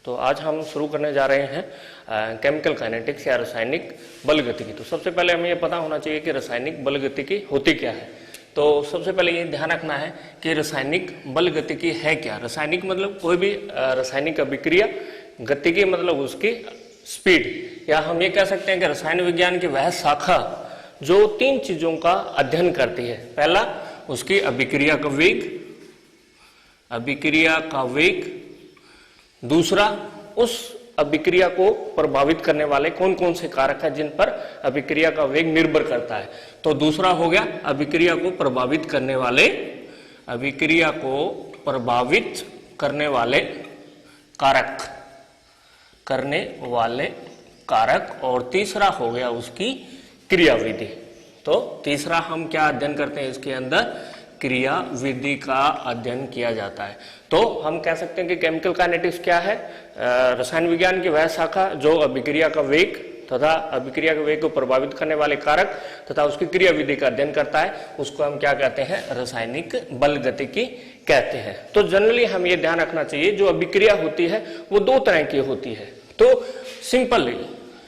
तो आज हम शुरू करने जा रहे हैं केमिकल काइनेटिक्स या रासायनिक बल गतिकी। तो सबसे पहले हमें ये पता होना चाहिए कि रासायनिक बल गतिकी होती क्या है। तो सबसे पहले ये ध्यान रखना है कि रासायनिक बल गतिकी है क्या। रासायनिक मतलब कोई भी रासायनिक अभिक्रिया, गतिकी मतलब उसकी स्पीड, या हम ये कह सकते हैं कि रसायन विज्ञान की वह शाखा जो तीन चीजों का अध्ययन करती है। पहला उसकी अभिक्रिया का वेग, अभिक्रिया का वेग। दूसरा उस अभिक्रिया को प्रभावित करने वाले कौन कौन से कारक हैं जिन पर अभिक्रिया का वेग निर्भर करता है। तो दूसरा हो गया अभिक्रिया को प्रभावित करने वाले, अभिक्रिया को प्रभावित करने वाले कारक, करने वाले कारक। और तीसरा हो गया उसकी क्रियाविधि। तो तीसरा हम क्या अध्ययन करते हैं, इसके अंदर क्रिया विधि का अध्ययन किया जाता है। तो हम कह सकते हैं कि केमिकल काइनेटिक्स क्या है, रसायन विज्ञान की वह शाखा जो अभिक्रिया का वेग तथा अभिक्रिया के वेग को प्रभावित करने वाले कारक तथा उसकी क्रिया विधि का अध्ययन करता है। उसको हम क्या कहते हैं, रासायनिक बल गतिकी कहते हैं। तो जनरली हम ये ध्यान रखना चाहिए जो अभिक्रिया होती है वो दो तरह की होती है। तो सिंपल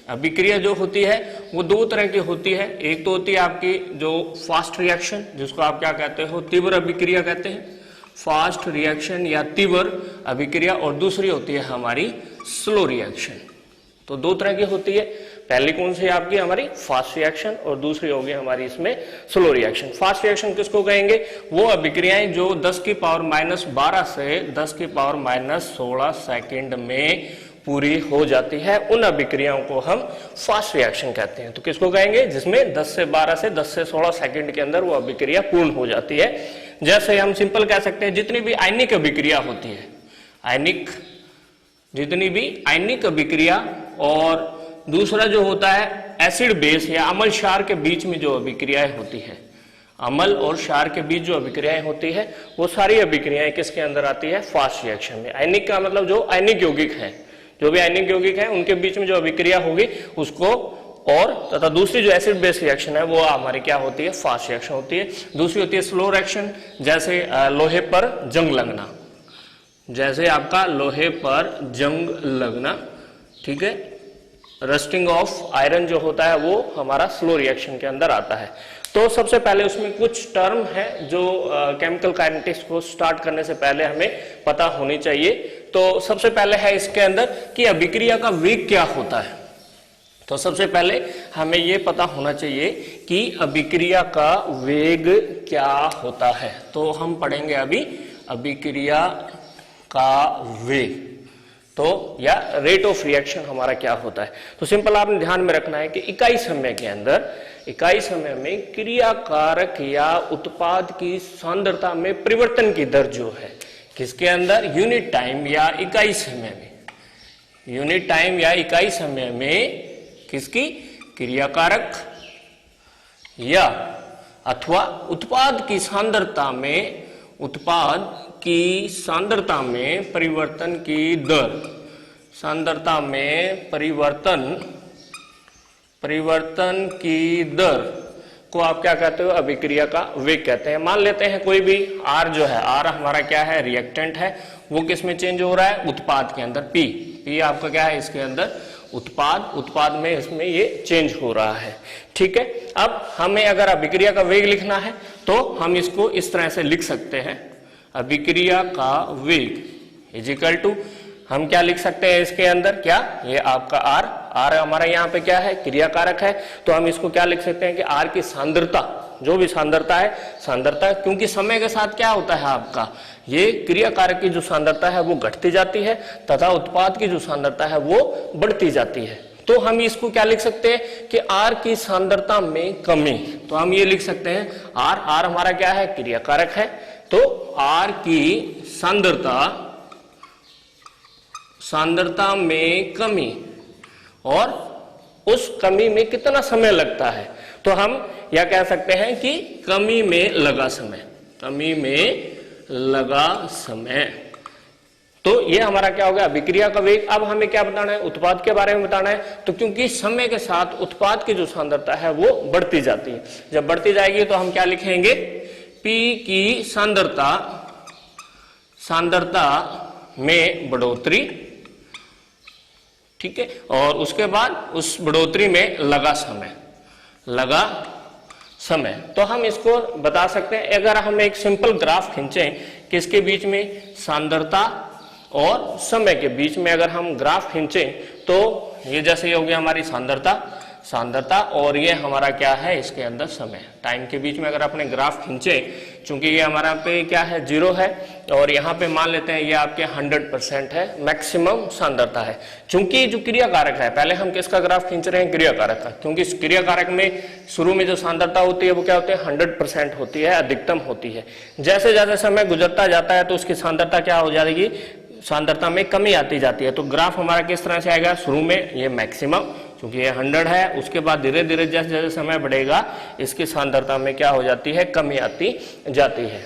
अभिक्रिया जो होती है वो दो तरह की होती है। एक तो होती है आपकी जो फास्ट रिएक्शन, जिसको आप क्या कहते हो, तीव्र अभिक्रिया कहते हैं, फास्ट रिएक्शन या तीव्र अभिक्रिया। और दूसरी होती है हमारी स्लो रिएक्शन। तो दो तरह की होती है। पहली कौन सी आपकी हमारी फास्ट रिएक्शन और दूसरी होगी हमारी इसमें स्लो रिएक्शन। फास्ट रिएक्शन किसको कहेंगे, वो अभिक्रियाएं जो 10 की पावर -12 से 10 की पावर -16 सेकेंड में पूरी हो जाती है, उन अभिक्रियाओं को हम फास्ट रिएक्शन कहते हैं। तो किसको कहेंगे, जिसमें 10 से 12 से 10 से 16 सेकंड के अंदर वो अभिक्रिया पूर्ण हो जाती है। जैसे हम सिंपल कह सकते हैं जितनी भी आयनिक अभिक्रिया होती है, आयनिक, जितनी भी आयनिक अभिक्रिया, और दूसरा जो होता है एसिड बेस या अम्ल क्षार के बीच में जो अभिक्रियाएं होती है, अम्ल और क्षार के बीच जो अभिक्रियाएं होती है वो सारी अभिक्रियाएं किसके अंदर आती है, फास्ट रिएक्शन में। आयनिक का मतलब जो आयनिक यौगिक है, जो भी आयनिक यौगिक है उनके बीच में जो अभिक्रिया होगी उसको, और तथा दूसरी जो एसिड बेस रिएक्शन है वो हमारी क्या होती है, फास्ट रिएक्शन होती है। दूसरी होती है स्लो रिएक्शन, जैसे लोहे पर जंग लगना, जैसे आपका लोहे पर जंग लगना, ठीक है। रस्टिंग ऑफ आयरन जो होता है वो हमारा स्लो रिएक्शन के अंदर आता है। तो सबसे पहले उसमें कुछ टर्म है जो केमिकल काइनेटिक्स को स्टार्ट करने से पहले हमें पता होनी चाहिए। तो सबसे पहले है इसके अंदर कि अभिक्रिया का वेग क्या होता है। तो सबसे पहले हमें यह पता होना चाहिए कि अभिक्रिया का वेग क्या होता है। तो हम पढ़ेंगे अभी अभिक्रिया का वेग, तो या रेट ऑफ रिएक्शन हमारा क्या होता है। तो सिंपल आपने ध्यान में रखना है कि इकाई समय के अंदर, इकाई समय में क्रिया कारक या उत्पाद की सांद्रता में परिवर्तन की दर जो है, किसके अंदर, यूनिट टाइम या इकाई समय में, यूनिट टाइम या इकाई समय में किसकी, क्रिया कारक या अथवा उत्पाद की सांद्रता में, उत्पाद की सांद्रता में परिवर्तन की दर, सांद्रता में परिवर्तन की दर को आप क्या कहते हो, अभिक्रिया का वेग कहते हैं। मान लेते हैं कोई भी R जो है, R हमारा क्या है, रिएक्टेंट है, वो किस में चेंज हो रहा है, उत्पाद के अंदर। P आपका क्या है, इसके अंदर उत्पाद में इसमें ये चेंज हो रहा है, ठीक है। अब हमें अगर अभिक्रिया का वेग लिखना है तो हम इसको इस तरह से लिख सकते हैं, अभिक्रिया का वेग इज इक्वल टू, हम क्या लिख सकते हैं इसके अंदर, क्या, ये आपका R हमारा यहाँ पे क्या है, क्रिया कारक है। तो हम इसको क्या लिख सकते हैं कि R की सांद्रता, जो भी सांद्रता है, सांद्रता, क्योंकि समय के साथ क्या होता है आपका, ये क्रिया कारक की जो सांद्रता है वो घटती जाती है तथा उत्पाद की जो सांद्रता है वो बढ़ती जाती है। तो हम इसको क्या लिख सकते हैं कि R की सांद्रता में कमी। तो हम ये लिख सकते हैं R हमारा क्या है, क्रिया कारक है। तो R की सांद्रता में कमी, और उस कमी में कितना समय लगता है, तो हम यह कह सकते हैं कि कमी में लगा समय, कमी में लगा समय। तो ये हमारा क्या हो गया, अभिक्रिया का वेग। अब हमें क्या बताना है, उत्पाद के बारे में बताना है। तो क्योंकि समय के साथ उत्पाद की जो सांद्रता है वो बढ़ती जाती है, जब बढ़ती जाएगी तो हम क्या लिखेंगे, P की सांद्रता में बढ़ोतरी ठीक है। और उसके बाद उस बढ़ोतरी में लगा समय, तो हम इसको बता सकते हैं, अगर हम एक सिंपल ग्राफ खींचें किसके बीच में, सांद्रता और समय के बीच में अगर हम ग्राफ खींचें, तो ये जैसे ये हो गया हमारी सांद्रता और ये हमारा क्या है, इसके अंदर समय, टाइम के बीच में अगर अपने ग्राफ खींचे, चूंकि ये हमारा पे क्या है, 0 है, और यहाँ पे मान लेते हैं ये आपके 100% है, मैक्सिमम सांद्रता है। चूंकि जो क्रिया कारक है, पहले हम किसका ग्राफ खींच रहे हैं, क्रिया कारक का, क्योंकि इस क्रिया कारक में शुरू में जो सांद्रता होती है वो क्या होती है, 100% होती है, अधिकतम होती है। जैसे जैसे समय गुजरता जाता है तो उसकी सांद्रता क्या हो जाएगी, सांद्रता में कमी आती जाती है। तो ग्राफ हमारा किस तरह से आएगा, शुरू में ये मैक्सिमम, क्योंकि ये 100 है, उसके बाद धीरे धीरे जैसे जैसे समय बढ़ेगा इसकी सांद्रता में क्या हो जाती है, कमी आती जाती है।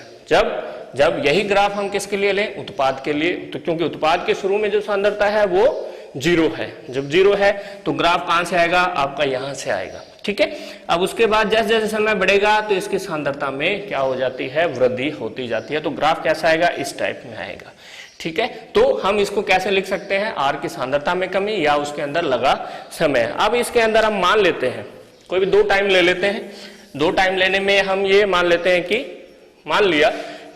जब यही ग्राफ हम किसके लिए लें, उत्पाद के लिए, तो क्योंकि उत्पाद के शुरू में जो सांद्रता है वो 0 है, जब 0 है तो ग्राफ कहां से आएगा, आपका यहां से आएगा, ठीक है। अब उसके बाद जैसे जैसे समय बढ़ेगा तो इसकी सांद्रता में क्या हो जाती है, वृद्धि होती जाती है। तो ग्राफ कैसा आएगा, इस टाइप में आएगा, ठीक है। तो हम इसको कैसे लिख सकते हैं, आर की सांद्रता में कमी या उसके अंदर लगा समय। अब इसके अंदर हम मान लेते हैं कोई भी 2 टाइम ले लेते हैं। 2 टाइम लेने में हम ये मान लेते हैं कि, मान लिया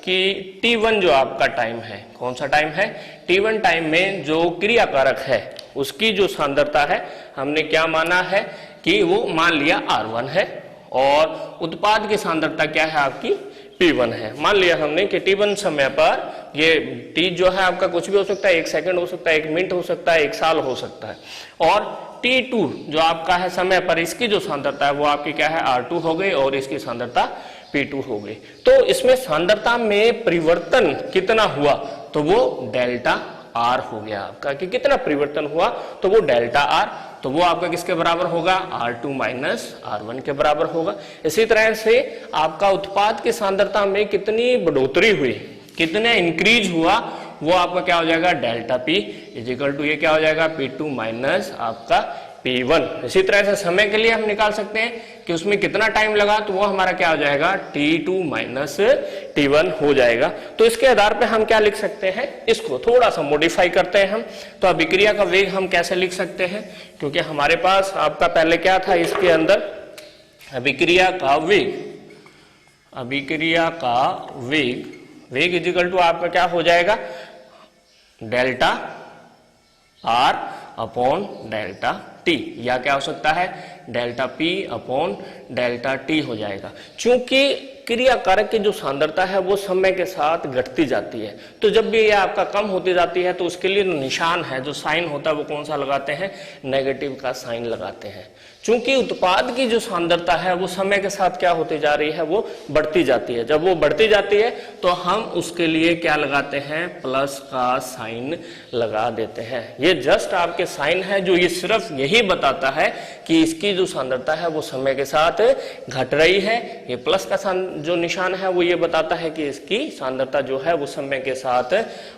कि T1 जो आपका टाइम है, कौन सा टाइम है, T1 टाइम में जो क्रिया कारक है उसकी जो सांद्रता है हमने क्या माना है कि वो मान लिया R1 है, और उत्पाद की सांद्रता क्या है आपकी, P1 है। मान लिया हमने कि T1 समय पर ये T जो है आपका कुछ भी हो सकता है, 1 सेकंड हो सकता है, 1 मिनट हो सकता है, 1 साल हो सकता है, और T2 जो आपका है समय पर इसकी जो सांद्रता है वो आपकी क्या है, R2 हो गई, और इसकी सांद्रता P2 हो गई। तो इसमें सांद्रता में परिवर्तन कितना हुआ, तो वो डेल्टा R हो गया आपका, कि कितना परिवर्तन हुआ, तो वो डेल्टा R, तो वो आपका किसके बराबर होगा, R2 माइनस R1 के बराबर होगा। इसी तरह से आपका उत्पाद की सांद्रता में कितनी बढ़ोतरी हुई, कितना इंक्रीज हुआ, वो आपका क्या हो जाएगा, डेल्टा P इजिकल टू ये क्या हो जाएगा, P2 माइनस आपका P1। इसी तरह से समय के लिए हम निकाल सकते हैं कि उसमें कितना टाइम लगा, तो वो हमारा क्या हो जाएगा, T2 माइनस T1 हो जाएगा। तो इसके आधार पे हम क्या लिख सकते हैं, इसको थोड़ा सा मॉडिफाई करते हैं हम। तो अभिक्रिया का वेग हम कैसे लिख सकते हैं, क्योंकि हमारे पास आपका पहले क्या था, इसके अंदर अभिक्रिया का वेग इजिकल टू आपका क्या हो जाएगा, delta R upon delta T, या क्या हो सकता है, delta P upon delta T हो जाएगा। चूंकि क्रिया कारक की जो सांद्रता है वो समय के साथ घटती जाती है, तो जब भी ये आपका कम होती जाती है तो उसके लिए निशान है, जो साइन होता है वो कौन सा लगाते हैं, नेगेटिव का साइन लगाते हैं। चूंकि उत्पाद की जो सांद्रता है वो समय के साथ क्या होती जा रही है, वो बढ़ती जाती है। जब वो बढ़ती जाती है तो हम उसके लिए क्या लगाते हैं, प्लस का साइन लगा देते हैं। ये जस्ट आपके साइन है जो ये सिर्फ यही बताता है कि इसकी जो सांद्रता है वो समय के साथ घट रही है। ये प्लस का जो निशान है वो ये बताता है कि इसकी सांद्रता जो है वो समय के साथ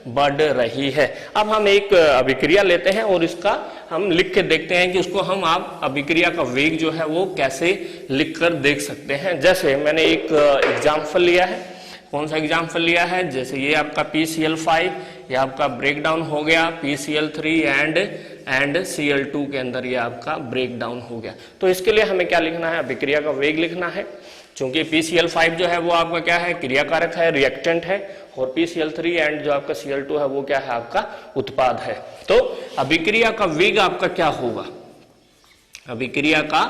बढ़ रही है। अब हम एक अभिक्रिया लेते हैं और इसका हम लिख के देखते हैं कि उसको हम आप अभिक्रिया का वेग जो है वो कैसे लिखकर देख सकते हैं। जैसे मैंने एक एग्जाम्पल लिया है, कौन सा एग्जाम्पल लिया है, जैसे ये आपका PCl5, ये आपका ब्रेकडाउन हो गया PCl3 एंड Cl2 के अंदर ये आपका ब्रेकडाउन हो गया। तो इसके लिए हमें क्या लिखना है, अभिक्रिया का वेग लिखना है। चूंकि PCl5 जो है वो आपका क्या है, क्रिया कारक है, रिएक्टेंट है, और PCl3 एंड जो आपका Cl2 है वो क्या है, आपका उत्पाद है। तो अभिक्रिया का वेग आपका क्या होगा, अभिक्रिया का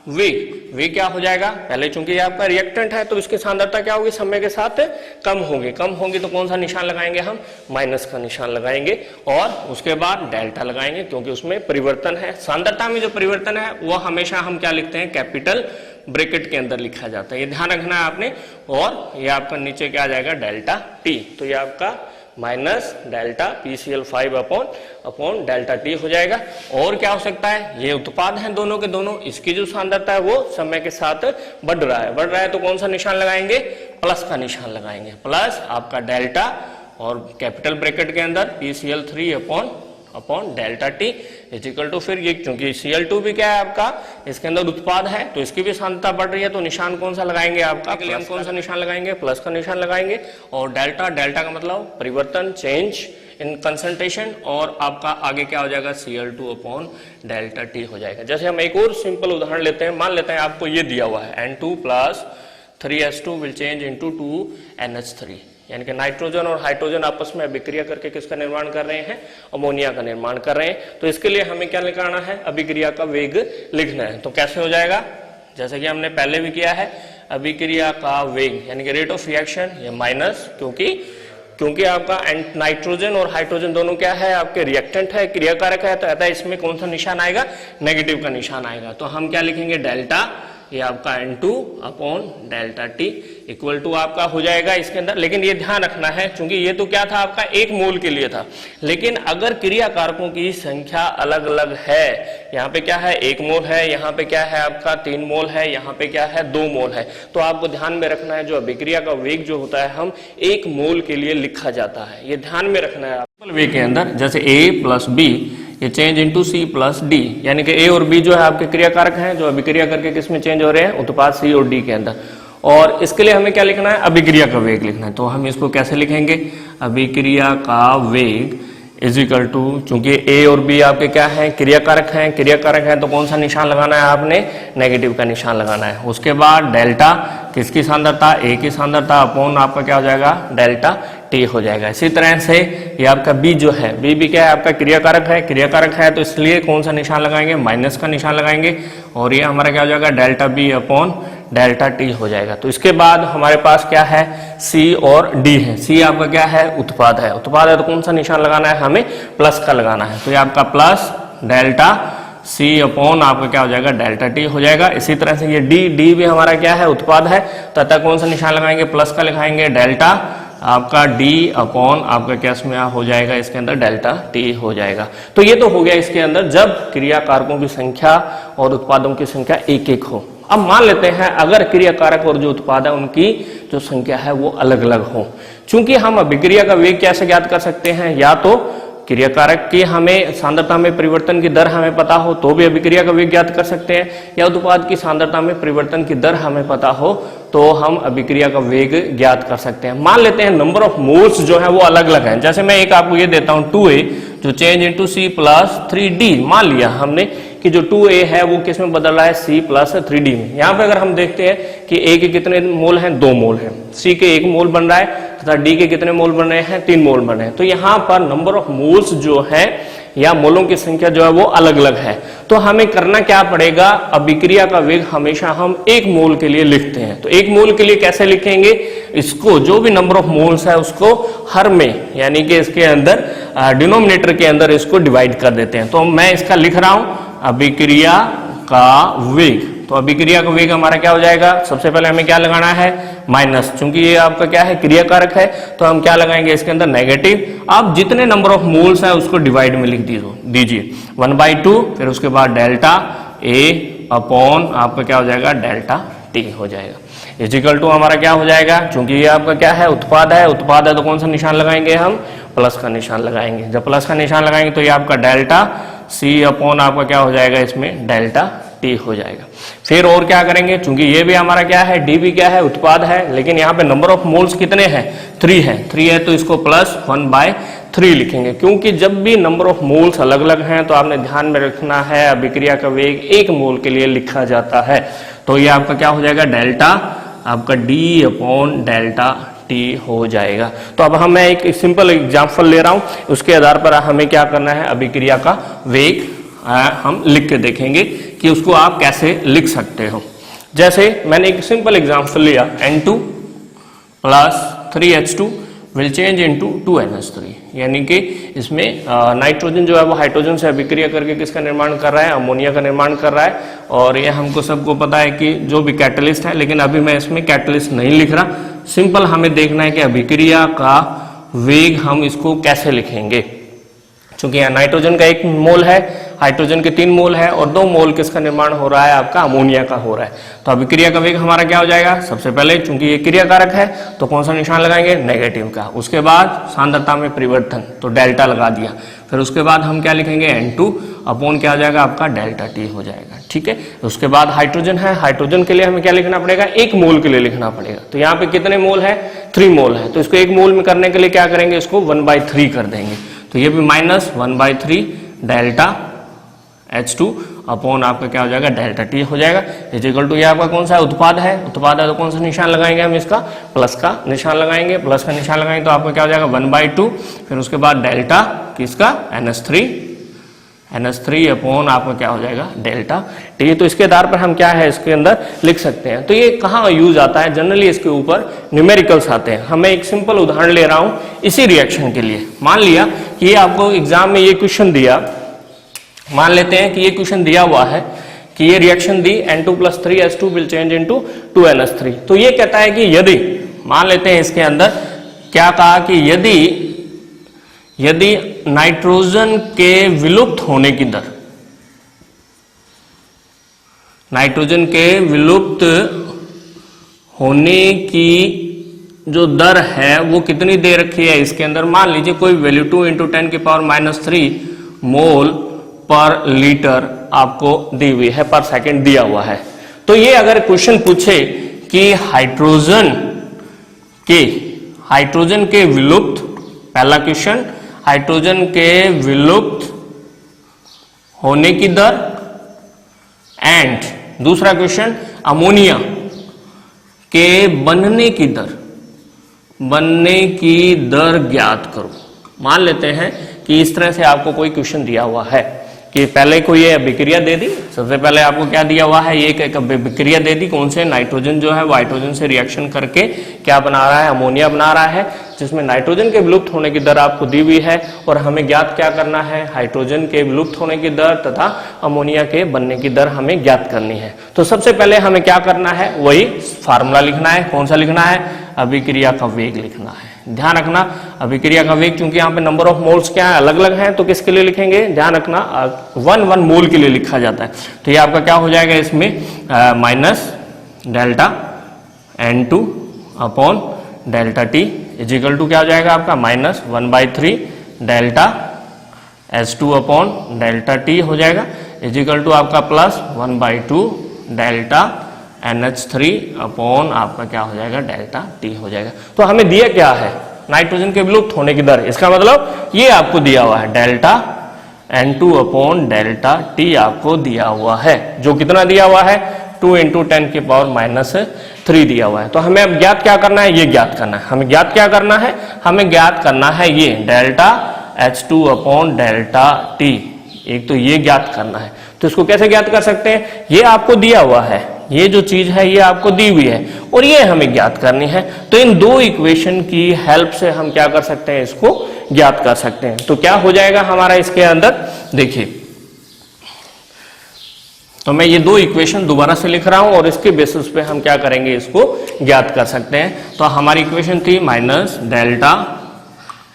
वेग क्या हो जाएगा, पहले चूंकि ये आपका रिएक्टेंट है तो इसकी सांद्रता क्या होगी, समय के साथ कम होगी तो कौन सा निशान लगाएंगे हम, माइनस का निशान लगाएंगे, और उसके बाद डेल्टा लगाएंगे, क्योंकि उसमें परिवर्तन है। सांद्रता में जो परिवर्तन है वो हमेशा हम क्या लिखते हैं, कैपिटल ब्रैकेट के अंदर लिखा जाता है, ये ध्यान रखना है आपने। और ये आपका नीचे क्या आ जाएगा, डेल्टा T, तो ये आपका minus delta PCl5 upon delta T हो जाएगा। और क्या हो सकता है, ये उत्पाद हैं दोनों के दोनों, इसकी जो सांद्रता है वो समय के साथ बढ़ रहा है तो कौन सा निशान लगाएंगे, प्लस का निशान लगाएंगे, प्लस आपका डेल्टा और कैपिटल ब्रैकेट के अंदर PCl3 upon delta T is equal to, फिर ये क्योंकि Cl2 भी क्या है आपका इसके अंदर उत्पाद है तो इसकी भी सांद्रता बढ़ रही है, तो निशान कौन सा लगाएंगे आपका, के लिए हम कौन सा निशान लगाएंगे, प्लस का निशान लगाएंगे। और डेल्टा का मतलब परिवर्तन, चेंज इन कंसंट्रेशन, और आपका आगे क्या हो जाएगा Cl2 अपॉन डेल्टा T हो जाएगा। जैसे हम एक और सिंपल उदाहरण लेते हैं, मान लेते हैं आपको ये दिया हुआ है N2 plus 3H2 will change into 2NH3, यानी कि नाइट्रोजन और हाइड्रोजन आपस में अभिक्रिया करके किसका निर्माण कर रहे हैं, अमोनिया का निर्माण कर रहे हैं। तो इसके लिए हमें क्या लिखाना है, अभिक्रिया का वेग लिखना है। तो कैसे हो जाएगा, जैसे कि हमने पहले भी किया है, अभिक्रिया का वेग यानी कि रेट ऑफ रिएक्शन, ये माइनस, क्योंकि आपका नाइट्रोजन और हाइड्रोजन दोनों क्या है, आपके रिएक्टेंट है, क्रियाकारक है, तो अतः इसमें कौन सा निशान आएगा, नेगेटिव का निशान आएगा। तो हम क्या लिखेंगे, डेल्टा, ये आपका N2 upon delta T equal to आपका हो जाएगा इसके अंदर। लेकिन ये ध्यान रखना है, क्योंकि ये तो क्या था आपका एक मोल के लिए था, लेकिन अगर क्रिया कारकों की संख्या अलग अलग है, यहाँ पे क्या है 1 मोल है, यहाँ पे क्या है आपका 3 मोल है, यहाँ पे क्या है 2 मोल है, तो आपको ध्यान में रखना है जो अभिक्रिया का वेग जो होता है हम 1 मोल के लिए लिखा जाता है, ये ध्यान में रखना है। वेग के अंदर जैसे A प्लस B ये change into C plus D, यानी कि A और B जो है आपके क्रियाकारक हैं जो अभिक्रिया करके किस में चेंज हो रहे हैं, उत्पाद C और D के अंदर। और इसके लिए हमें क्या लिखना है, अभिक्रिया का वेग लिखना है। तो हम इसको कैसे लिखेंगे, अभिक्रिया का वेग इज इक्वल टू, चूंकि A और B आपके क्या है, क्रियाकारक हैं, तो कौन सा निशान लगाना है आपने, नेगेटिव का निशान लगाना है। उसके बाद डेल्टा किसकी सांद्रता, A की सांद्रता अपॉन आपका क्या हो जाएगा, डेल्टा T हो जाएगा। इसी तरह से ये आपका B जो है, B भी क्या है आपका क्रियाकारक है, तो इसलिए कौन सा निशान लगाएंगे, माइनस का निशान लगाएंगे, और ये हमारा क्या हो जाएगा, delta B upon delta T हो जाएगा। तो इसके बाद हमारे पास क्या है, C और D है। C आपका क्या है, उत्पाद है तो कौन सा निशान लगाना है, हमें प्लस का लगाना है। तो ये आपका प्लस डेल्टा C अपॉन आपका क्या हो जाएगा, डेल्टा T हो जाएगा। इसी तरह से ये D भी हमारा क्या है, उत्पाद है, तो अतः कौन सा निशान लगाएंगे, प्लस का लिखाएंगे, डेल्टा आपका D अपॉन आपका क्या इसमें हो जाएगा, इसके अंदर डेल्टा T हो जाएगा। तो ये तो हो गया इसके अंदर जब क्रियाकारकों की संख्या और उत्पादों की संख्या एक एक हो। अब मान लेते हैं अगर क्रियाकारक और जो उत्पाद है उनकी जो संख्या है वो अलग अलग हो। चूंकि हम अभिक्रिया का वेग कैसे ज्ञात कर सकते हैं, या तो क्रियाकारक की हमें सांद्रता में परिवर्तन की दर हमें पता हो तो भी अभिक्रिया का वेग ज्ञात कर सकते हैं, या उत्पाद की सांद्रता में परिवर्तन की दर हमें पता हो तो हम अभिक्रिया का वेग ज्ञात कर सकते हैं। मान लेते हैं नंबर ऑफ मोल्स जो है वो अलग अलग हैं। जैसे मैं एक आपको ये देता हूं 2A जो change into C plus 3D, मान लिया हमने कि जो 2A है वो किस में बदल रहा है, C प्लस 3D में। यहाँ पे अगर हम देखते हैं कि A के कितने मोल हैं, 2 मोल हैं, C के 1 मोल बन रहा है तथा D के कितने मोल बन रहे हैं, 3 मोल बन रहे हैं। तो यहाँ पर नंबर ऑफ मोल्स जो है या मोलों की संख्या जो है वो अलग अलग है। तो हमें करना क्या पड़ेगा, अभिक्रिया का वेग हमेशा हम 1 मोल के लिए लिखते हैं। तो 1 मोल के लिए कैसे लिखेंगे, इसको जो भी नंबर ऑफ मोल्स है उसको हर में यानी कि इसके अंदर डिनोमिनेटर के अंदर इसको डिवाइड कर देते हैं। तो मैं इसका लिख रहा हूं अभिक्रिया का वेग। तो अभिक्रिया का वेग हमारा क्या हो जाएगा, सबसे पहले हमें क्या लगाना है, माइनस, चूंकि ये आपका क्या है क्रियाकारक है तो हम क्या लगाएंगे इसके अंदर, नेगेटिव। अब जितने नंबर ऑफ मोल्स है उसको डिवाइड में लिख दीजिए 1/2, फिर उसके बाद डेल्टा A अपॉन आपका क्या हो जाएगा, डेल्टा T हो जाएगा। इजिकल टू हमारा क्या हो जाएगा, चूंकि ये आपका क्या है, उत्पाद है तो कौन सा निशान लगाएंगे हम, प्लस का निशान लगाएंगे। जब प्लस का निशान लगाएंगे तो ये आपका डेल्टा C अपॉन आपका क्या हो जाएगा, इसमें डेल्टा T हो जाएगा। फिर और क्या करेंगे, चूंकि ये भी हमारा क्या है, D भी क्या है, उत्पाद है, लेकिन यहाँ पे नंबर ऑफ मोल्स कितने हैं, 3 है तो इसको प्लस 1/3 लिखेंगे, क्योंकि जब भी नंबर ऑफ मोल्स अलग अलग हैं तो आपने ध्यान में रखना है अभिक्रिया का वेग 1 मोल के लिए लिखा जाता है। तो ये आपका क्या हो जाएगा, डेल्टा आपका D अपॉन डेल्टा T हो जाएगा। तो अब मैं एक सिंपल एग्जांपल ले रहा हूं, उसके आधार पर हमें क्या करना है, अभिक्रिया का वेग हम लिख के देखेंगे कि उसको आप कैसे लिख सकते हो। जैसे मैंने एक सिंपल एग्जांपल लिया, N2 plus 3H2 will change into 2NH3, यानी कि इसमें नाइट्रोजन जो है वो हाइड्रोजन से अभिक्रिया करके किसका निर्माण कर रहा है, अमोनिया का निर्माण कर रहा है। और ये हमको सबको पता है कि जो भी कैटलिस्ट है, लेकिन अभी मैं इसमें कैटलिस्ट नहीं लिख रहा, सिंपल हमें देखना है कि अभिक्रिया का वेग हम इसको कैसे लिखेंगे। चूंकि यहाँ नाइट्रोजन का 1 मोल है, हाइड्रोजन के 3 मोल है और 2 मोल किसका निर्माण हो रहा है, आपका अमोनिया का हो रहा है। तो अभिक्रिया का वेग हमारा क्या हो जाएगा, सबसे पहले चूंकि ये क्रियाकारक है तो कौन सा निशान लगाएंगे, नेगेटिव का। उसके बाद सांद्रता में परिवर्तन तो डेल्टा लगा दिया। फिर उसके बाद हम क्या लिखेंगे, N2 अपॉन क्या हो जाएगा आपका, डेल्टा T हो जाएगा, ठीक है। उसके बाद हाइड्रोजन है, हाइड्रोजन के लिए हमें क्या लिखना पड़ेगा, 1 मोल के लिए लिखना पड़ेगा। तो यहाँ पे कितने मोल है, 3 मोल है, तो इसको 1 मोल में करने के लिए क्या करेंगे, इसको 1/3 कर देंगे। तो ये भी -1/3 डेल्टा H2 अपॉन आपका क्या हो जाएगा डेल्टा T हो जाएगा इज इक्वल टू, ये आपका कौन सा है, उत्पाद है तो कौन सा निशान लगाएंगे हम, इसका प्लस का निशान लगाएंगे, प्लस का निशान लगाएंगे तो आपका क्या हो जाएगा 1/2, फिर उसके बाद डेल्टा किसका NH3 अपॉन आपका क्या हो जाएगा डेल्टा T। तो इसके आधार पर हम क्या है इसके अंदर लिख सकते हैं। तो ये कहाँ यूज आता है, जनरली इसके ऊपर न्यूमेरिकल्स आते हैं। हमें एक सिंपल उदाहरण ले रहा हूं इसी रिएक्शन के लिए। मान लिया कि ये आपको एग्जाम में ये क्वेश्चन दिया, मान लेते हैं कि ये क्वेश्चन दिया हुआ है कि ये reaction the N2+3H2 will change into 2NH3। तो ये कहता है कि यदि, मान लेते हैं इसके अंदर क्या कहा कि यदि नाइट्रोजन के विलुप्त होने की दर, नाइट्रोजन के विलुप्त होने की जो दर है वो कितनी दे रखी है इसके अंदर, मान लीजिए कोई वैल्यू 2 × 10⁻³ मोल पर लीटर आपको दी हुई है, पर सेकंड दिया हुआ है। तो ये अगर क्वेश्चन पूछे कि हाइड्रोजन के विलुप्त, पहला क्वेश्चन हाइड्रोजन के विलुप्त होने की दर, एंड दूसरा क्वेश्चन अमोनिया के बनने की दर ज्ञात करो। मान लेते हैं कि इस तरह से आपको कोई क्वेश्चन दिया हुआ है कि पहले को ये अभिक्रिया दे दी, सबसे पहले आपको क्या दिया हुआ है, ये एक अभिक्रिया दे दी, कौन से, नाइट्रोजन जो है वो हाइड्रोजन से रिएक्शन करके क्या बना रहा है, अमोनिया बना रहा है, जिसमें नाइट्रोजन के विलुप्त होने की दर आपको दी हुई है और हमें ज्ञात क्या करना है, हाइड्रोजन के विलुप्त होने की दर तथा अमोनिया के बनने की दर हमें ज्ञात करनी है। तो सबसे पहले हमें क्या करना है, वही फार्मूला लिखना है। कौन सा लिखना है, अभिक्रिया का वेग लिखना है। ध्यान रखना अभिक्रिया का वेग, क्योंकि यहाँ पे नंबर ऑफ मोल्स क्या है अलग अलग हैं, तो किसके लिए लिखेंगे, ध्यान रखना 1 मोल के लिए लिखा जाता है। तो ये आपका क्या हो जाएगा इसमें minus delta N2 upon delta T is equal to क्या हो जाएगा आपका -1/3 delta H2 upon delta T हो जाएगा इज इक्वल टू आपका +1/2 डेल्टा NH3 अपॉन आपका क्या हो जाएगा डेल्टा T हो जाएगा। तो हमें दिया क्या है, नाइट्रोजन के विलुप्त होने की दर, इसका मतलब ये आपको दिया हुआ है delta N2 upon delta T आपको दिया हुआ है, जो कितना दिया हुआ है 2 × 10⁻³ दिया हुआ है। तो हमें अब ज्ञात क्या करना है, ये ज्ञात करना है। हमें ज्ञात क्या करना है, हमें ज्ञात करना है ये delta H2 upon delta T, एक तो ये ज्ञात करना है। तो इसको कैसे ज्ञात कर सकते हैं, ये आपको दिया हुआ है, ये जो चीज है ये आपको दी हुई है और ये हमें ज्ञात करनी है। तो इन दो इक्वेशन की हेल्प से हम क्या कर सकते हैं, इसको ज्ञात कर सकते हैं। तो क्या हो जाएगा हमारा इसके अंदर, देखिए, तो मैं ये दो इक्वेशन दोबारा से लिख रहा हूं और इसके बेसिस पे हम क्या करेंगे, इसको ज्ञात कर सकते हैं। तो हमारी इक्वेशन थी minus delta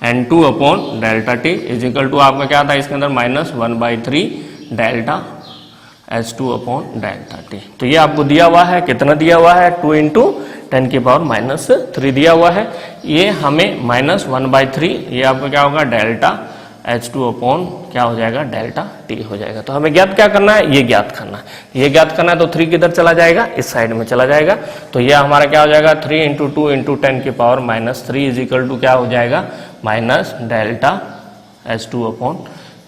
N2 upon delta T is equal to आपका क्या था इसके अंदर -1/3 delta H2 upon delta T। तो ये आपको दिया हुआ है, कितना दिया हुआ है 2 × 10⁻³ दिया हुआ है। ये हमें -1/3, ये आपका क्या होगा डेल्टा H2 अपॉन क्या हो जाएगा डेल्टा T हो जाएगा। तो हमें ज्ञात क्या करना है, ये ज्ञात करना है। ये ज्ञात करना है तो 3 किधर चला जाएगा, इस साइड में चला जाएगा। तो ये हमारा क्या हो जाएगा 3 × 2 × 10⁻³ इज इक्वल टू क्या हो जाएगा minus delta H2 upon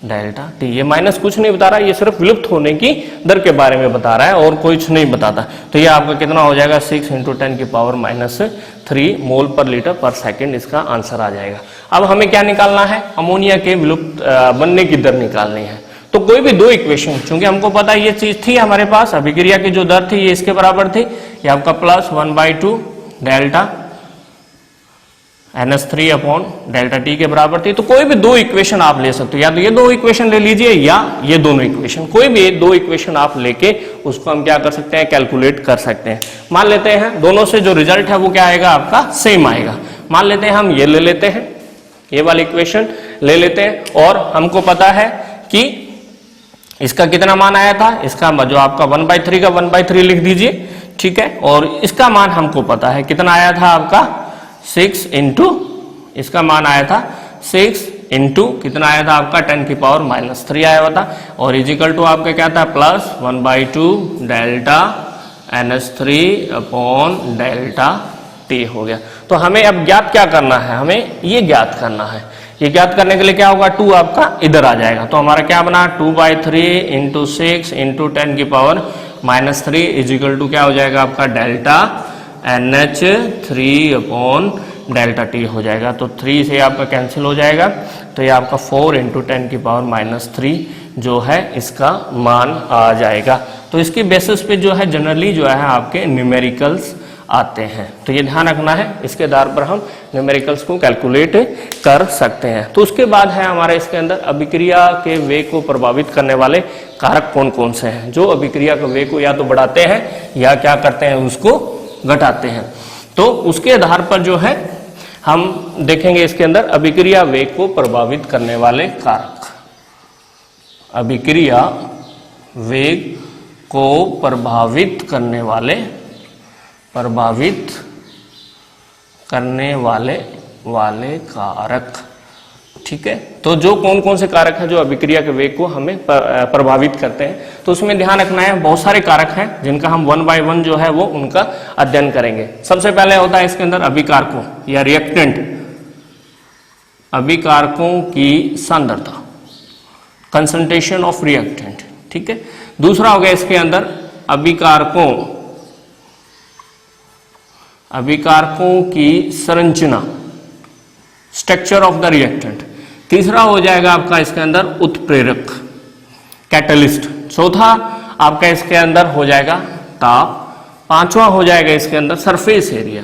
delta T। ये माइनस कुछ नहीं बता रहा है, ये सिर्फ विलुप्त होने की दर के बारे में बता रहा है और कुछ नहीं बताता। तो ये आपका कितना हो जाएगा 6 × 10⁻³ मोल पर लीटर पर सेकंड, इसका आंसर आ जाएगा। अब हमें क्या निकालना है, अमोनिया के विलुप्त बनने की दर निकालनी है। तो कोई भी दो इक्वेशन, चूंकि हमको पता है ये चीज थी हमारे पास, अभिक्रिया की जो दर थी ये इसके बराबर थी, ये आपका +1/2 delta NH3 upon delta T के बराबर थी। तो कोई भी दो इक्वेशन आप ले सकते हो, या तो ये दो इक्वेशन ले लीजिए या ये दोनों इक्वेशन, कोई भी दो इक्वेशन आप लेके उसको हम क्या कर सकते हैं, कैलकुलेट कर सकते हैं। मान लेते हैं दोनों से जो रिजल्ट है वो क्या आएगा आपका सेम आएगा। मान लेते हैं हम ये ले लेते हैं, ये वाली इक्वेशन ले लेते हैं और हमको पता है कि इसका कितना मान आया था, इसका जो आपका 1/3 का 1/3 लिख दीजिए, ठीक है। और इसका मान हमको पता है कितना आया था आपका 6 × इसका मान आया था 6 × कितना आया था आपका 10⁻³ आया हुआ था, और इजिकल टू आपका क्या था +1/2 delta NH3 upon delta T हो गया। तो हमें अब ज्ञात क्या करना है, हमें ये ज्ञात करना है ये ज्ञात करने के लिए क्या होगा, 2 आपका इधर आ जाएगा, तो हमारा क्या बना 2/3 इंटू 6 इंटू 10 की पावर -3 इज इक्वल टू क्या हो जाएगा आपका delta NH3 upon delta T हो जाएगा। तो 3 से आपका कैंसिल हो जाएगा, तो ये आपका 4 इंटू 10 की पावर -3 जो है इसका मान आ जाएगा। तो इसकी बेसिस पे जो है जनरली जो है आपके न्यूमेरिकल्स आते हैं, तो ये ध्यान रखना है, इसके आधार पर हम न्यूमेरिकल्स को कैलकुलेट कर सकते हैं। तो उसके बाद है हमारे इसके अंदर अभिक्रिया के वेग को प्रभावित करने वाले कारक कौन कौन से हैं, जो अभिक्रिया के वेग को या तो बढ़ाते हैं या क्या करते हैं उसको घटाते हैं। तो उसके आधार पर जो है हम देखेंगे इसके अंदर अभिक्रिया वेग को प्रभावित करने वाले कारक। अभिक्रिया वेग को प्रभावित करने वाले कारक, ठीक है। तो जो कौन कौन से कारक हैं जो अभिक्रिया के वेग को हमें प्रभावित करते हैं, तो उसमें ध्यान रखना है बहुत सारे कारक हैं जिनका हम 1 बाय 1 जो है वो उनका अध्ययन करेंगे। सबसे पहले होता है इसके अंदर अभिकारकों या रिएक्टेंट, अभिकारकों की सांद्रता, कंसंट्रेशन ऑफ रिएक्टेंट, ठीक है। दूसरा हो गया इसके अंदर अभिकारकों की संरचना, स्ट्रक्चर ऑफ द रिएक्टेंट। तीसरा हो जाएगा आपका इसके अंदर उत्प्रेरक, कैटलिस्ट। चौथा आपका इसके अंदर हो जाएगा ताप। पांचवा हो जाएगा इसके अंदर सरफेस एरिया,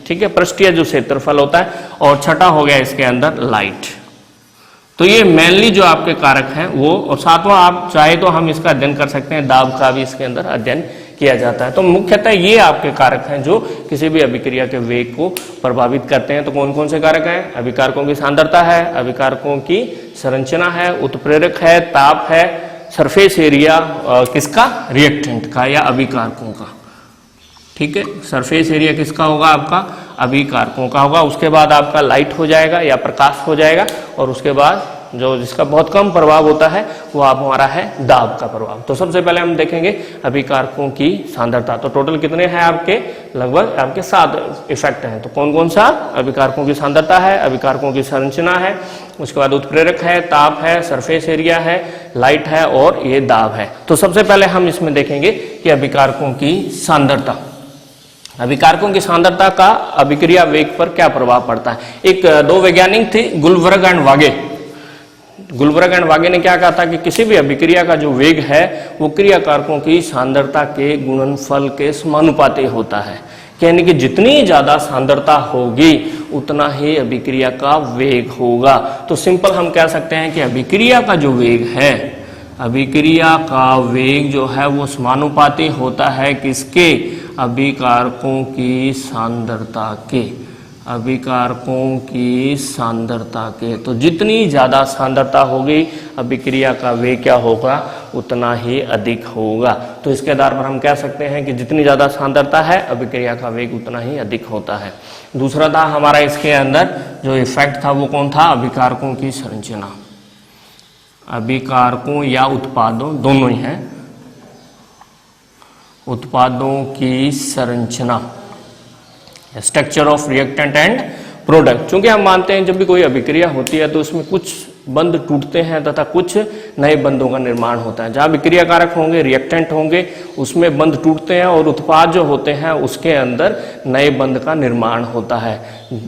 ठीक है, पृष्ठीय जो क्षेत्रफल होता है। और छठा हो गया इसके अंदर लाइट। तो ये मेनली जो आपके कारक हैं वो, और सातवां आप चाहे तो हम इसका अध्ययन कर सकते हैं, दाब का भी इसके अंदर अध्ययन किया जाता है। तो मुख्यतः ये आपके कारक हैं जो किसी भी अभिक्रिया के वेग को प्रभावित करते हैं। तो कौन कौन से कारक हैं, अभिकारकों की सांद्रता है, अभिकारकों की संरचना है, उत्प्रेरक है, ताप है, सरफेस एरिया किसका, रिएक्टेंट का या अभिकारकों का, ठीक है। सरफेस एरिया किसका होगा, आपका अभिकारकों का होगा। उसके बाद आपका लाइट हो जाएगा या प्रकाश हो जाएगा, और उसके बाद जो जिसका बहुत कम प्रभाव होता है वो आप हमारा है दाब का प्रभाव। तो सबसे पहले हम देखेंगे अभिकारकों की सांद्रता। तो टोटल कितने हैं आपके, लगभग आपके 7 इफेक्ट हैं। तो कौन कौन सा, अभिकारकों की सांद्रता है, अभिकारकों की संरचना है, उसके बाद उत्प्रेरक है, ताप है, सरफेस एरिया है, लाइट है और ये दाब है। तो सबसे पहले हम इसमें देखेंगे कि अभिकारकों की सांद्रता, अभिकारकों की सांद्रता का अभिक्रिया वेग पर क्या प्रभाव पड़ता है। 2 वैज्ञानिक थे, गुलबर्ग एंड वागे ने क्या कहा था कि किसी भी अभिक्रिया का जो वेग है वो क्रिया कारकों की सांद्रता के गुणनफल के समानुपाती होता है, यानी कि जितनी ज्यादा सांद्रता होगी उतना ही अभिक्रिया का वेग होगा। तो सिंपल हम कह सकते हैं कि अभिक्रिया का जो वेग है, अभिक्रिया का वेग जो है वो समानुपाती होता है किसके, अभिकारकों की सांद्रता के, अभिकारकों की सांद्रता के। तो जितनी ज्यादा सांद्रता होगी अभिक्रिया का वेग क्या होगा, उतना ही अधिक होगा। तो इसके आधार पर हम कह सकते हैं कि जितनी ज्यादा सांद्रता है अभिक्रिया का वेग उतना ही अधिक होता है। दूसरा था हमारा इसके अंदर जो इफेक्ट था वो कौन था, अभिकारकों की संरचना, अभिकारकों या उत्पादों दोनों ही हैं, उत्पादों की संरचना, structure of reactant and product. क्योंकि हम मानते हैं जब भी कोई अभिक्रिया होती है तो उसमें कुछ बंध टूटते हैं तथा कुछ नए बंधों का निर्माण होता है। जहाँ अभिक्रिया कारक होंगे, रिएक्टेंट होंगे, उसमें बंध टूटते हैं और उत्पाद जो होते हैं उसके अंदर नए बंध का निर्माण होता है।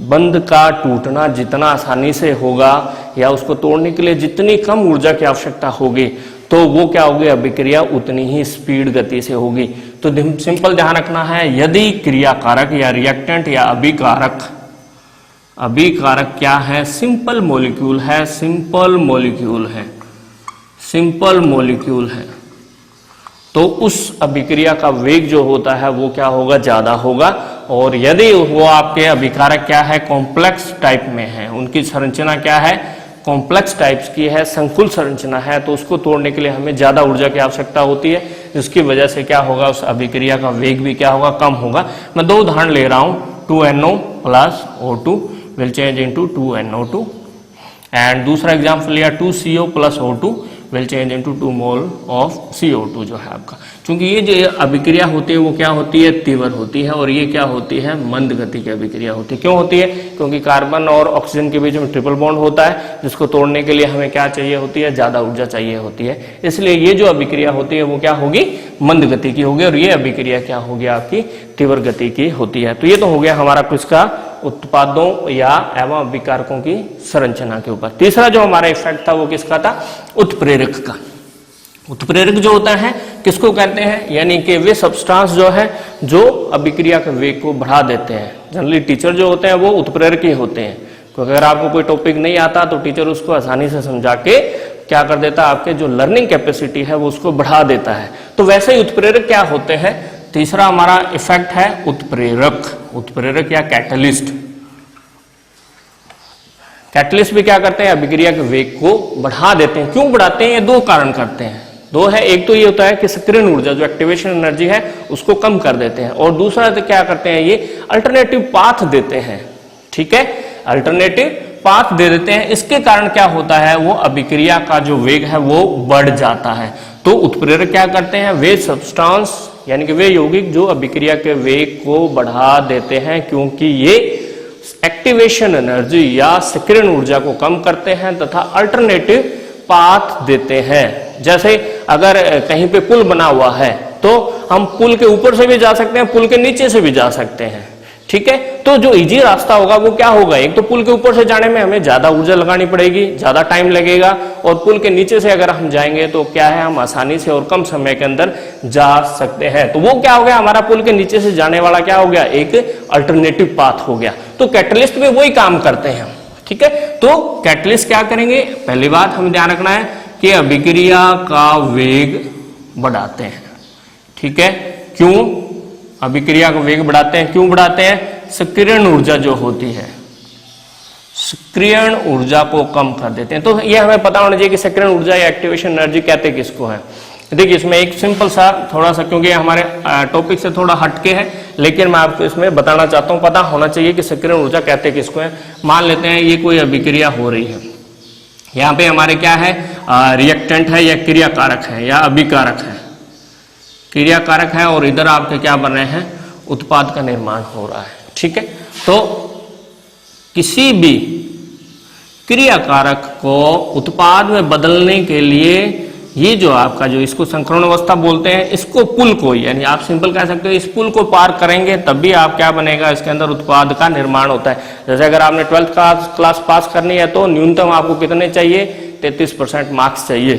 बंध का टूटना जितना आसानी से होगा या उसको तोड़ने के लिए जितनी कम ऊर्जा की आवश्यकता होगी तो वो क्या होगी, अभिक्रिया उतनी ही स्पीड गति से होगी। तो सिंपल ध्यान रखना है, यदि क्रिया कारक या रिएक्टेंट या अभिकारक, अभिकारक क्या है, सिंपल मॉलिक्यूल है, सिंपल मॉलिक्यूल है, सिंपल मॉलिक्यूल है, तो उस अभिक्रिया का वेग जो होता है वो क्या होगा, ज्यादा होगा। और यदि वो आपके अभिकारक क्या है, कॉम्प्लेक्स टाइप में है, उनकी संरचना क्या है, कॉम्प्लेक्स टाइप्स की है, संकुल संरचना है, तो उसको तोड़ने के लिए हमें ज्यादा ऊर्जा की आवश्यकता होती है, जिसकी वजह से क्या होगा, उस अभिक्रिया का वेग भी क्या होगा, कम होगा। मैं 2 उदाहरण ले रहा हूं, 2NO plus O2 will change into 2NO2 and दूसरा एग्जाम्पल लिया 2CO plus O2 will change into 2 mole of CO2 जो है आपका। क्योंकि ये जो अभिक्रिया होती है वो क्या होती है, तीव्र होती है, और ये क्या होती है, मंद गति की अभिक्रिया होती है। क्यों होती है? क्योंकि कार्बन और ऑक्सीजन के बीच में ट्रिपल बॉन्ड होता है, जिसको तोड़ने के लिए हमें क्या चाहिए होती है, ज्यादा ऊर्जा चाहिए होती है। इसलिए ये जो अभिक्रिया होती है वो क्या होगी, मंद गति की होगी, और ये अभिक्रिया क्या होगी आपकी, तीव्र गति की होती है। तो ये तो हो गया हमारा किसका, उत्पादों या एवं अभिकारकों की संरचना के ऊपर। तीसरा जो हमारा इफेक्ट था वो किसका था, उत्प्रेरक का। उत्प्रेरक जो होता है किसको कहते हैं, यानी कि वे सब्सटेंस जो है जो अभिक्रिया के वेग को बढ़ा देते हैं। जनरली टीचर जो होते हैं वो उत्प्रेरक ही होते हैं, क्योंकि अगर आपको कोई टॉपिक नहीं आता तो टीचर उसको आसानी से समझा के क्या कर देता है, आपके जो लर्निंग कैपेसिटी है वो उसको बढ़ा देता है। तो वैसे ही उत्प्रेरक क्या होते हैं, तीसरा हमारा इफेक्ट है उत्प्रेरक। उत्प्रेरक या कैटलिस्ट। कैटलिस्ट भी क्या करते हैं, अभिक्रिया के वेग को बढ़ा देते हैं। क्यों बढ़ाते हैं, ये दो कारण करते हैं, दो है। एक तो ये होता है कि सक्रियण ऊर्जा जो एक्टिवेशन एनर्जी है उसको कम कर देते हैं, और दूसरा तो क्या करते हैं, ये अल्टरनेटिव पाथ देते हैं। ठीक है, अल्टरनेटिव पाथ दे देते हैं। इसके कारण क्या होता है, वो अभिक्रिया का जो वेग है वो बढ़ जाता है। तो उत्प्रेरक क्या करते हैं, वे सब्सटेंस यानी कि वे यौगिक जो अभिक्रिया के वेग को बढ़ा देते हैं, क्योंकि ये एक्टिवेशन एनर्जी या सक्रियण ऊर्जा को कम करते हैं तथा अल्टरनेटिव पाथ देते हैं। जैसे अगर कहीं पे पुल बना हुआ है तो हम पुल के ऊपर से भी जा सकते हैं, पुल के नीचे से भी जा सकते हैं। ठीक है, तो जो इजी रास्ता होगा वो क्या होगा, एक तो पुल के ऊपर से जाने में हमें ज्यादा ऊर्जा लगानी पड़ेगी, ज्यादा टाइम लगेगा, और पुल के नीचे से अगर हम जाएंगे तो क्या है, हम आसानी से और कम समय के अंदर जा सकते हैं। तो वो क्या हो गया, हमारा पुल के नीचे से जाने वाला क्या हो गया, एक अल्टरनेटिव पाथ हो गया। तो कैटलिस्ट में वही काम करते हैं। ठीक है, तो कैटलिस्ट क्या करेंगे, पहली बात हमें ध्यान रखना है कि अभिक्रिया का वेग बढ़ाते हैं। ठीक है, क्यों अभिक्रिया का वेग बढ़ाते हैं, क्यों बढ़ाते हैं, सक्रियण ऊर्जा जो होती है, सक्रियण ऊर्जा को कम कर देते हैं। तो ये हमें पता होना चाहिए कि सक्रियण ऊर्जा या एक्टिवेशन एनर्जी कहते किसको है। देखिए इसमें एक सिंपल सा थोड़ा सा, क्योंकि हमारे टॉपिक से थोड़ा हटके है, लेकिन मैं आपको इसमें बताना चाहता हूं, पता होना चाहिए कि सक्रियण ऊर्जा कहते किसको है। मान लेते हैं ये कोई अभिक्रिया हो रही है, यहाँ पे हमारे क्या है, रिएक्टेंट है या क्रियाकारक है या अभिकारक है, क्रियाकारक है, और इधर आपके क्या बन रहे हैं, उत्पाद का निर्माण हो रहा है। ठीक है, तो किसी भी क्रियाकारक को उत्पाद में बदलने के लिए ये जो आपका जो इसको संक्रमण अवस्था बोलते हैं, इसको पुल को, यानी आप सिंपल कह सकते हो इस पुल को पार करेंगे तभी आप क्या बनेगा, इसके अंदर उत्पाद का निर्माण होता है। जैसे अगर आपने 12th क्लास पास करनी है तो न्यूनतम आपको कितने चाहिए, 33% मार्क्स चाहिए।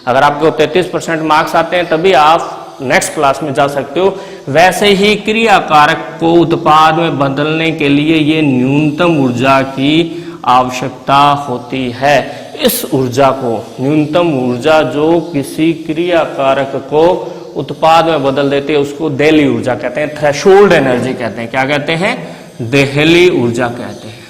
अगर आपको 33% मार्क्स आते हैं तभी आप नेक्स्ट क्लास में जा सकते हो। वैसे ही क्रियाकारक को उत्पाद में बदलने के लिए ये न्यूनतम ऊर्जा की आवश्यकता होती है। इस ऊर्जा को, न्यूनतम ऊर्जा जो किसी क्रियाकारक को उत्पाद में बदल देते हैं, उसको देहली ऊर्जा कहते हैं, थ्रेशोल्ड एनर्जी कहते हैं। क्या कहते हैं, देहली ऊर्जा कहते हैं।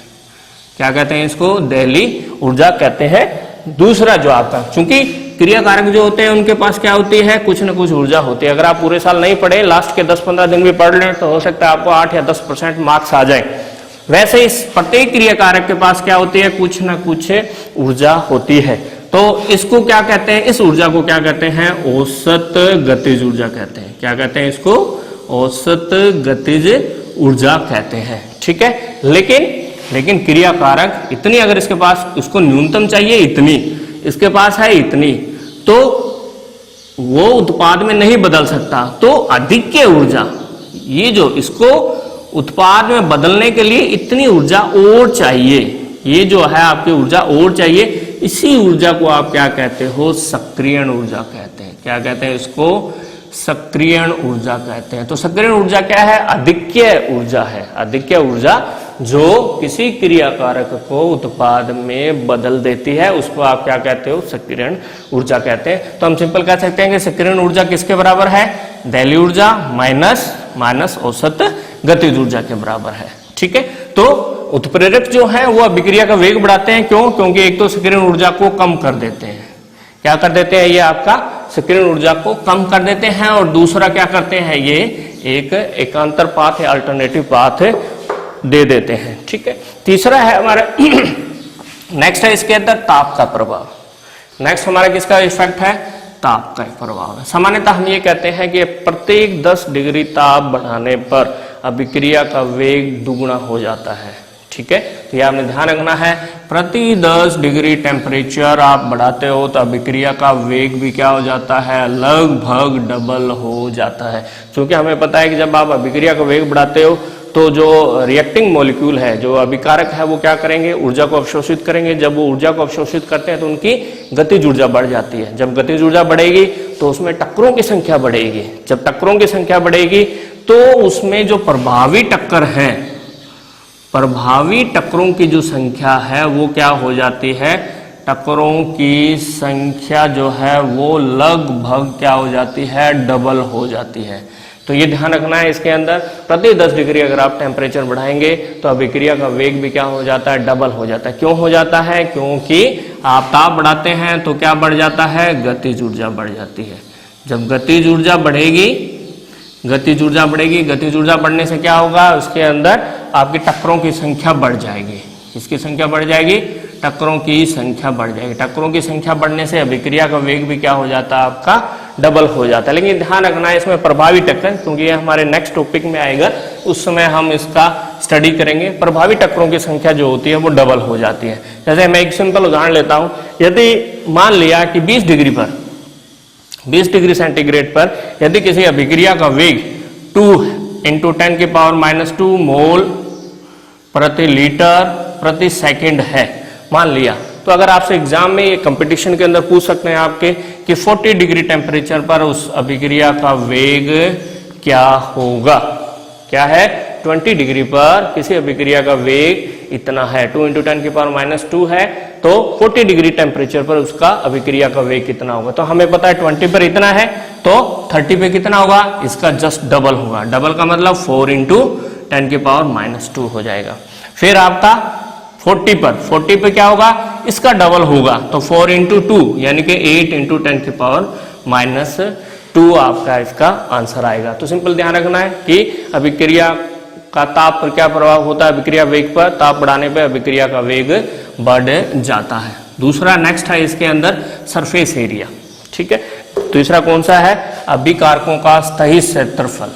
क्या कहते हैं इसको, देहली ऊर्जा कहते हैं। दूसरा जो आपका, चूंकि क्रियाकारक जो होते हैं उनके पास क्या होती है, कुछ न कुछ ऊर्जा होती है। अगर आप पूरे साल नहीं पढ़े, लास्ट के 10-15 दिन भी पढ़ लें तो हो सकता है आपको 8 या 10% मार्क्स आ जाए। वैसे इस प्रत्येक क्रियाकारक के पास क्या होती है, कुछ न कुछ ऊर्जा होती है। तो इसको क्या कहते हैं, इस ऊर्जा को क्या कहते हैं, औसत गतिज ऊर्जा कहते हैं। क्या कहते हैं इसको, औसत गतिज ऊर्जा कहते हैं। ठीक है, लेकिन क्रियाकारक इतनी, अगर इसके पास, उसको न्यूनतम चाहिए इतनी, इसके पास है इतनी, तो वो उत्पाद में नहीं बदल सकता। तो अधिक ऊर्जा, ये जो इसको उत्पाद में बदलने के लिए इतनी ऊर्जा और चाहिए, ये जो है आपकी ऊर्जा और चाहिए। इसी ऊर्जा को आप क्या कहते हो, सक्रियण ऊर्जा कहते हैं। क्या कहते हैं इसको, सक्रियण ऊर्जा कहते हैं। तो सक्रियण ऊर्जा क्या है, अधिक्य ऊर्जा है। अधिक्य ऊर्जा जो किसी क्रियाकारक को उत्पाद में बदल देती है, उसको आप क्या कहते हो, सक्रियण ऊर्जा कहते हैं। तो हम सिंपल कह सकते हैं कि सक्रियण ऊर्जा किसके बराबर है, देहली ऊर्जा माइनस औसत गतिज ऊर्जा के बराबर है। ठीक है, तो उत्प्रेरक जो है वो अभिक्रिया का वेग बढ़ाते हैं। क्यों, क्योंकि एक तो सक्रियण ऊर्जा को कम कर देते हैं। क्या कर देते हैं, ये आपका सक्रियण ऊर्जा को कम कर देते हैं, और दूसरा क्या करते हैं, ये एक एकांतर पाथ है, अल्टरनेटिव पाथ दे देते हैं। ठीक है, तीसरा है हमारा नेक्स्ट है इसके अंदर ताप का प्रभाव। नेक्स्ट हमारा किसका इफेक्ट है? ताप का प्रभाव है। सामान्यतः हम ये कहते हैं कि प्रत्येक 10 डिग्री ताप बढ़ाने पर अभिक्रिया का वेग दुगुना हो जाता है। ठीक है, तो ये आपने ध्यान रखना है, प्रति 10 डिग्री टेम्परेचर आप बढ़ाते हो तो अभिक्रिया का वेग भी क्या हो जाता है? लगभग डबल हो जाता है। क्योंकि हमें पता है कि जब आप अभिक्रिया का वेग बढ़ाते हो तो जो रिएक्टिंग मॉलिक्यूल है, जो अभिकारक है, वो क्या करेंगे? ऊर्जा को अवशोषित करेंगे। जब वो ऊर्जा को अवशोषित करते हैं तो उनकी गतिज ऊर्जा बढ़ जाती है। जब गतिज ऊर्जा बढ़ेगी तो उसमें टक्करों की संख्या बढ़ेगी। जब टक्करों की संख्या बढ़ेगी तो उसमें जो प्रभावी टक्कर है, प्रभावी टक्करों की जो संख्या है वो क्या हो जाती है? टक्करों की संख्या जो है वो लगभग क्या हो जाती है? डबल हो जाती है। तो ये ध्यान रखना है इसके अंदर, प्रति 10 डिग्री अगर आप टेम्परेचर बढ़ाएंगे तो अभिक्रिया का वेग भी क्या हो जाता है? डबल हो जाता है। क्यों हो जाता है? क्योंकि आप ताप बढ़ाते हैं तो क्या बढ़ जाता है? गतिज ऊर्जा बढ़ जाती है। जब गतिज ऊर्जा बढ़ेगी, गतिज ऊर्जा बढ़ेगी, गतिज ऊर्जा बढ़ने से क्या होगा? उसके अंदर आपकी टक्करों की संख्या बढ़ जाएगी। इसकी संख्या बढ़ जाएगी, टक्करों की संख्या बढ़ जाएगी। टक्करों की संख्या बढ़ने से अभिक्रिया का वेग भी क्या हो जाता है? आपका डबल हो जाता है। लेकिन ध्यान रखना है इसमें प्रभावी टक्कर, क्योंकि ये हमारे नेक्स्ट टॉपिक में आएगा, उस समय हम इसका स्टडी करेंगे। प्रभावी टक्करों की संख्या जो होती है वो डबल हो जाती है। जैसे मैं एक सिंपल उदाहरण लेता हूं, यदि मान लिया कि 20 डिग्री पर, 20 डिग्री सेंटीग्रेड पर यदि किसी अभिक्रिया का वेग 2 × 10⁻² मोल प्रति लीटर प्रति सेकंड है, मान लिया, तो अगर आपसे एग्जाम में ये कंपटीशन के अंदर पूछ सकते हैं आपके कि 40 डिग्री टेम्परेचर पर उस अभिक्रिया का वेग क्या होगा? क्या है? 20 डिग्री पर किसी अभिक्रिया का वेग इतना है, 2 × 10⁻² है, तो 40 डिग्री टेम्परेचर पर उसका अभिक्रिया का वेग कितना होगा? तो हमें पता है 20 पर इतना है, तो 30 पे कितना होगा? इसका जस्ट डबल होगा। डबल का मतलब 4 × 10⁻² हो जाएगा। फिर आपका 40 पे क्या होगा? इसका डबल होगा, तो 4 × 2 यानी कि 8 × 10⁻² आपका इसका आंसर आएगा। तो सिंपल ध्यान रखना है कि अभिक्रिया का ताप पर क्या प्रभाव होता है? अभिक्रिया वेग पर, ताप बढ़ाने पर अभिक्रिया का वेग बढ़ जाता है। दूसरा नेक्स्ट है इसके अंदर सरफेस एरिया। ठीक है, तीसरा कौन सा है? अभिकारकों का सतही क्षेत्रफल।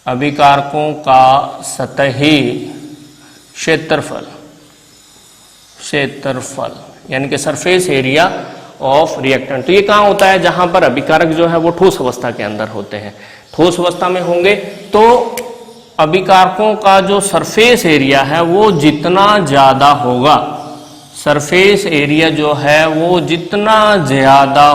अभिकारकों का सतही क्षेत्रफल यानी कि सरफेस एरिया ऑफ रिएक्टेंट। तो ये कहाँ होता है? जहां पर अभिकारक जो है वो ठोस अवस्था के अंदर होते हैं। ठोस अवस्था में होंगे तो अभिकारकों का जो सरफेस एरिया है वो जितना ज्यादा होगा, सरफेस एरिया जो है वो जितना ज्यादा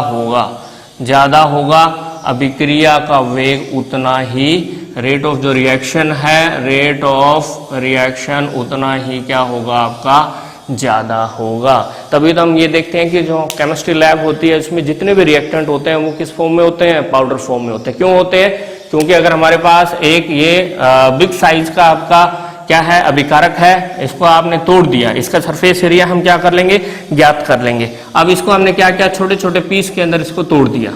होगा अभिक्रिया का वेग उतना ही, रेट ऑफ जो रिएक्शन है, रेट ऑफ रिएक्शन उतना ही क्या होगा? आपका ज्यादा होगा। तभी तो हम ये देखते हैं कि जो केमिस्ट्री लैब होती है उसमें जितने भी रिएक्टेंट होते हैं वो किस फॉर्म में होते हैं? पाउडर फॉर्म में होते हैं। क्यों होते हैं? क्योंकि अगर हमारे पास एक ये बिग साइज का आपका क्या है? अभिकारक है, इसको आपने तोड़ दिया, इसका सरफेस एरिया हम क्या कर लेंगे? ज्ञात कर लेंगे। अब इसको हमने क्या किया? छोटे छोटे पीस के अंदर इसको तोड़ दिया।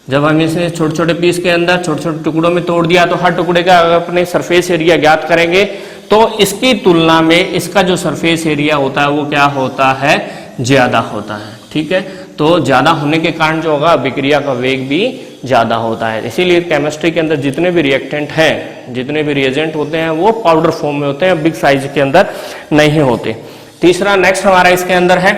जब हम इसे छोटे छोटे पीस के अंदर छोटे छोटे टुकड़ों में तोड़ दिया तो हर टुकड़े का अगर अपने सरफेस एरिया ज्ञात करेंगे तो इसकी तुलना में इसका जो सरफेस एरिया होता है वो क्या होता है? ज्यादा होता है। ठीक है, तो ज्यादा होने के कारण जो होगा अभिक्रिया का वेग भी ज्यादा होता है। इसीलिए केमिस्ट्री के अंदर जितने भी रिएक्टेंट हैं, जितने भी रिएजेंट होते हैं वो पाउडर फॉर्म में होते हैं, बिग साइज के अंदर नहीं होते। तीसरा नेक्स्ट हमारा इसके अंदर है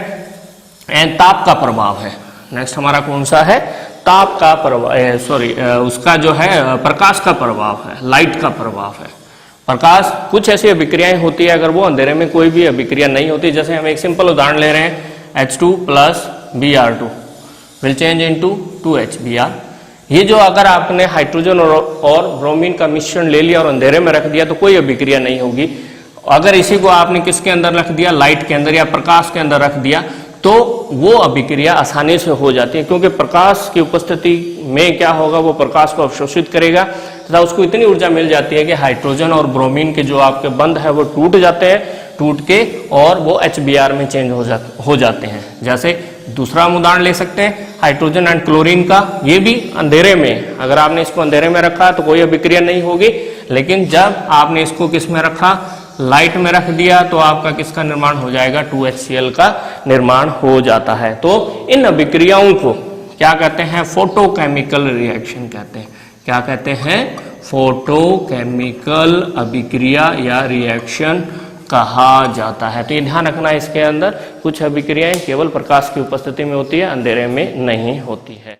ताप का प्रभाव है। नेक्स्ट हमारा कौन सा है? ताप का प्रभाव, उसका जो है प्रकाश का प्रभाव है, लाइट का प्रभाव है। प्रकाश, कुछ ऐसी अभिक्रियाएं होती है अगर वो अंधेरे में कोई भी अभिक्रिया नहीं होती, जैसे हम एक सिंपल उदाहरण ले रहे हैं, H2 + Br2 will change into 2HBr। ये जो अगर आपने हाइड्रोजन और ब्रोमीन का मिश्रण ले लिया और अंधेरे में रख दिया तो कोई अभिक्रिया नहीं होगी। अगर इसी को आपने किसके अंदर रख दिया? लाइट के अंदर या प्रकाश के अंदर रख दिया तो वो अभिक्रिया आसानी से हो जाती है, क्योंकि प्रकाश की उपस्थिति में क्या होगा? वो प्रकाश को अवशोषित करेगा तथा उसको इतनी ऊर्जा मिल जाती है कि हाइड्रोजन और ब्रोमीन के जो आपके बंध है वो टूट जाते हैं, टूट के और वो HBr में चेंज हो जाते हैं। जैसे दूसरा हम उदाहरण ले सकते हैं हाइड्रोजन एंड क्लोरीन का। ये भी अंधेरे में, अगर आपने इसको अंधेरे में रखा तो कोई अभिक्रिया नहीं होगी, लेकिन जब आपने इसको किस में रखा? लाइट में रख दिया तो आपका किसका निर्माण हो जाएगा, 2HCl का निर्माण हो जाता है। तो इन अभिक्रियाओं को क्या कहते हैं, फोटोकेमिकल रिएक्शन कहते हैं। क्या कहते हैं, फोटोकेमिकल अभिक्रिया या रिएक्शन कहा जाता है। तो ये ध्यान रखना, इसके अंदर कुछ अभिक्रियाएं केवल प्रकाश की उपस्थिति में होती है, अंधेरे में नहीं होती है।